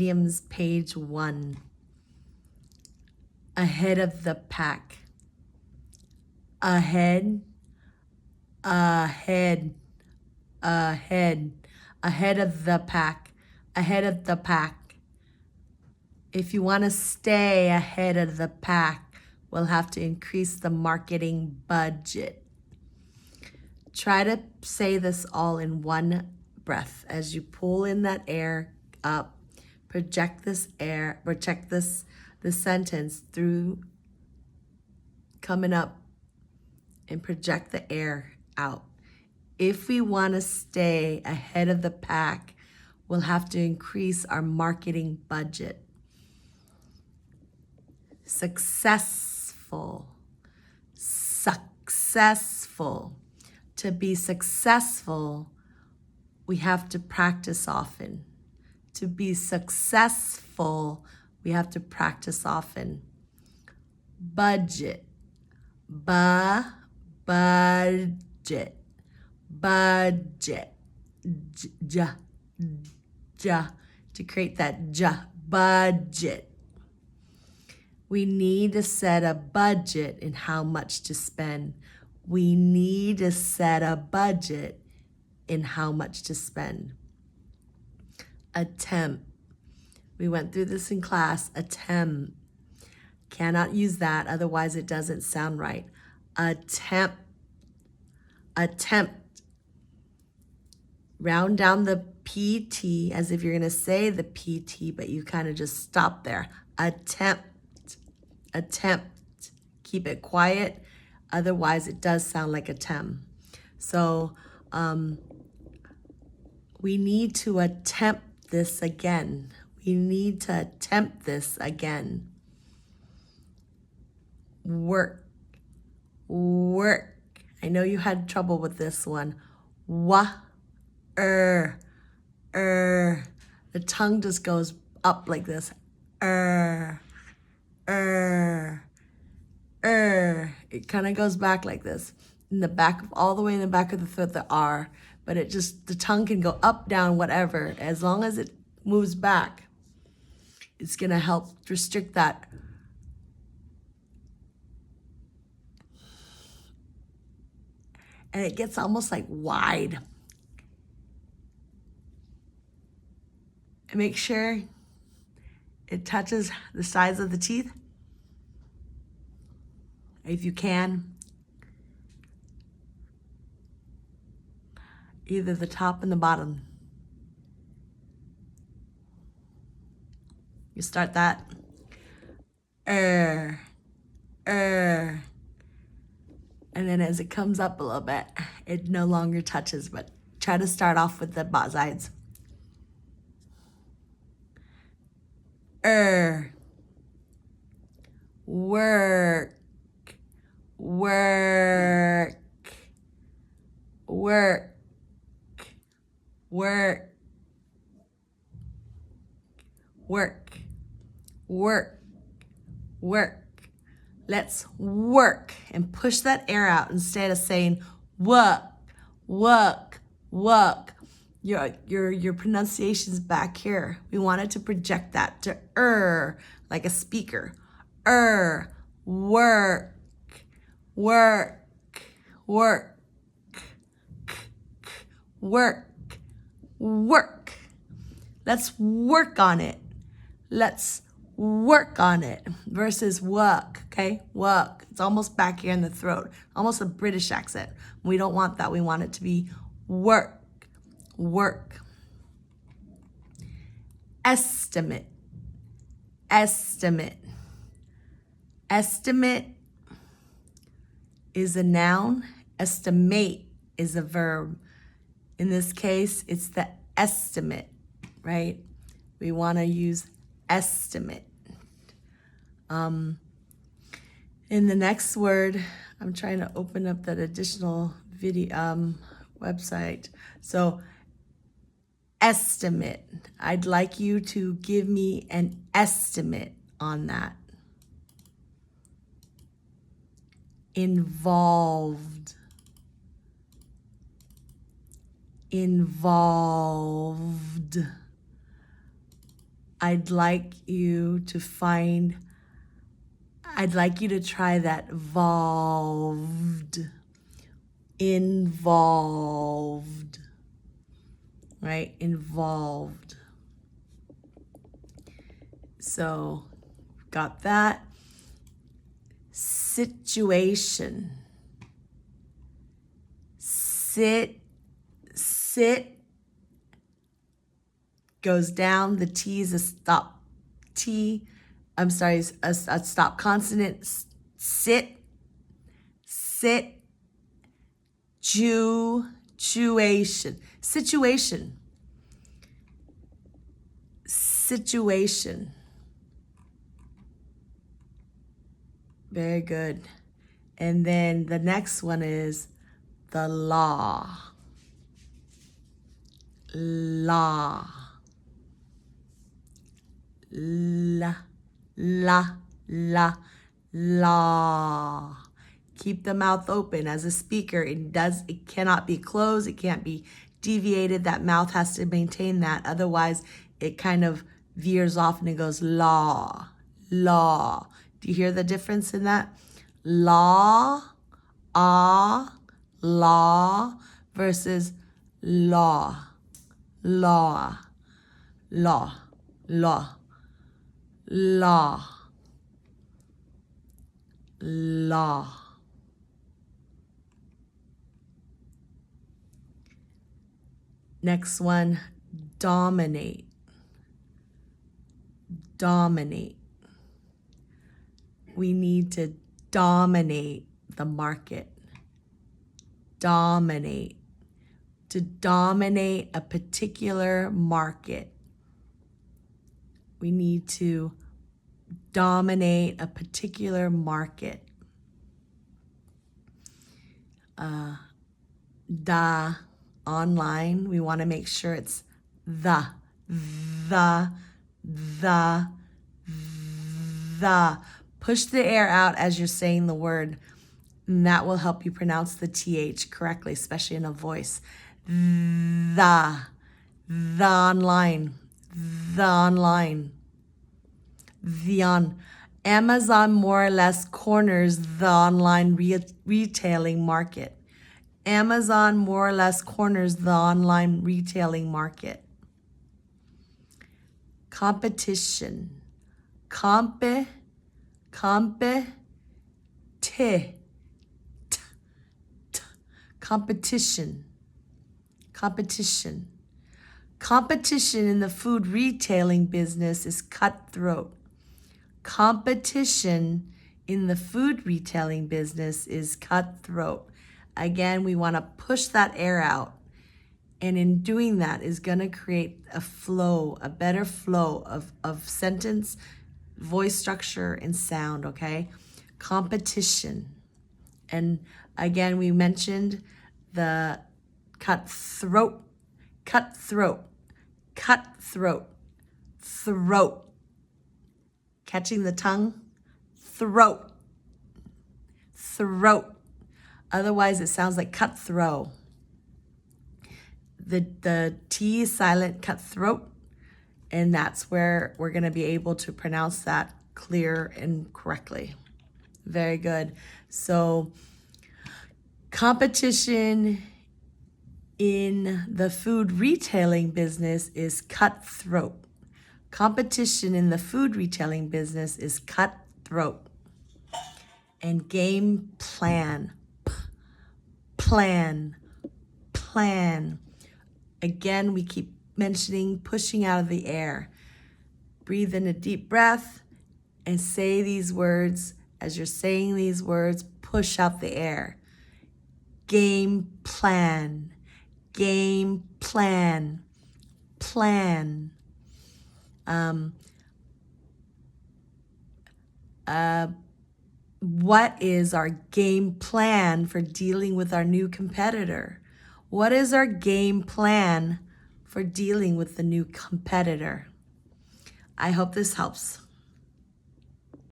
Idioms page 1. Ahead of the pack. Ahead, ahead, ahead, ahead of the pack, ahead of the pack. If you want to stay ahead of the pack, we'll have to increase the marketing budget. Try to say this all in one breath as you pull in that air up. Project this sentence through coming up and project the air out. If we want to stay ahead of the pack, we'll have to increase our marketing budget. Successful, successful. To be successful, we have to practice often. To be successful, we have to practice often. Budget, budget, budget, to create that budget. We need to set a budget in how much to spend. We need to set a budget in how much to spend. Attempt. We went through this in class. Attempt. Cannot use that, otherwise it doesn't sound right. Attempt. Attempt. Round down the PT as if you're going to say the PT, but you kind of just stop there. Attempt. Attempt. Keep it quiet, otherwise it does sound like attempt. So we need to attempt this again. We need to attempt this again. Work, work. I know you had trouble with this one. The tongue just goes up like this. It kind of goes back like this. In the back, all the way in the back of the throat, the R. But it just, the tongue can go up, down, whatever. As long as it moves back, it's going to help restrict that. And it gets almost like wide. And make sure it touches the sides of the teeth, if you can. Either the top and the bottom. You start that. And then as it comes up a little bit, it no longer touches, but try to start off with the sides. Work, work, work, work, work, work, work. Let's work and push that air out instead of saying work, work, work. Your pronunciation's back here. We wanted to project that to like a speaker. Work, work, work, work, work. Let's work on it. Let's work on it versus work, okay? Work. It's almost back here in the throat, almost a British accent. We don't want that. We want it to be work, work. Estimate, estimate. Estimate is a noun. Estimate is a verb. In this case, it's the estimate, right? We want to use estimate. In the next word, I'm trying to open up that additional video website. So estimate. I'd like you to give me an estimate on that. Involved. Involved. I'd like you to try that volved, involved, right? Involved. So, got that. Situation. Sit goes down. The T is a stop T. I'm sorry, a stop consonant. Sit. Situation. Very good. And then the next one is the law. La. Law. Keep the mouth open. As a speaker, it cannot be closed, it can't be deviated. That mouth has to maintain that. Otherwise, it kind of veers off and it goes law. Do you hear the difference in that? Law, law versus law. Next one, dominate. We need to dominate the market. To dominate a particular market. We need to dominate a particular market. Online, we want to make sure it's the. Push the air out as you're saying the word, and that will help you pronounce the TH correctly, especially in a voice. The online. Amazon more or less corners the online retailing market. Amazon more or less corners the online retailing market. Competition. Competition. Competition in the food retailing business is cutthroat. Competition in the food retailing business is cutthroat. Again, we want to push that air out. And in doing that is going to create a flow, a better flow of sentence, voice structure, and sound, okay? Competition. And again, we mentioned the cutthroat, throat. Catching the tongue, throat. Otherwise, it sounds like cutthroat. The T is silent, cutthroat, and that's where we're going to be able to pronounce that clear and correctly. Very good. So, competition in the food retailing business is cutthroat. Competition in the food retailing business is cutthroat. And game plan. Plan. Again, we keep mentioning pushing out of the air. Breathe in a deep breath and say these words. As you're saying these words, push out the air. Game plan. What is our game plan for dealing with our new competitor? What is our game plan for dealing with the new competitor? I hope this helps.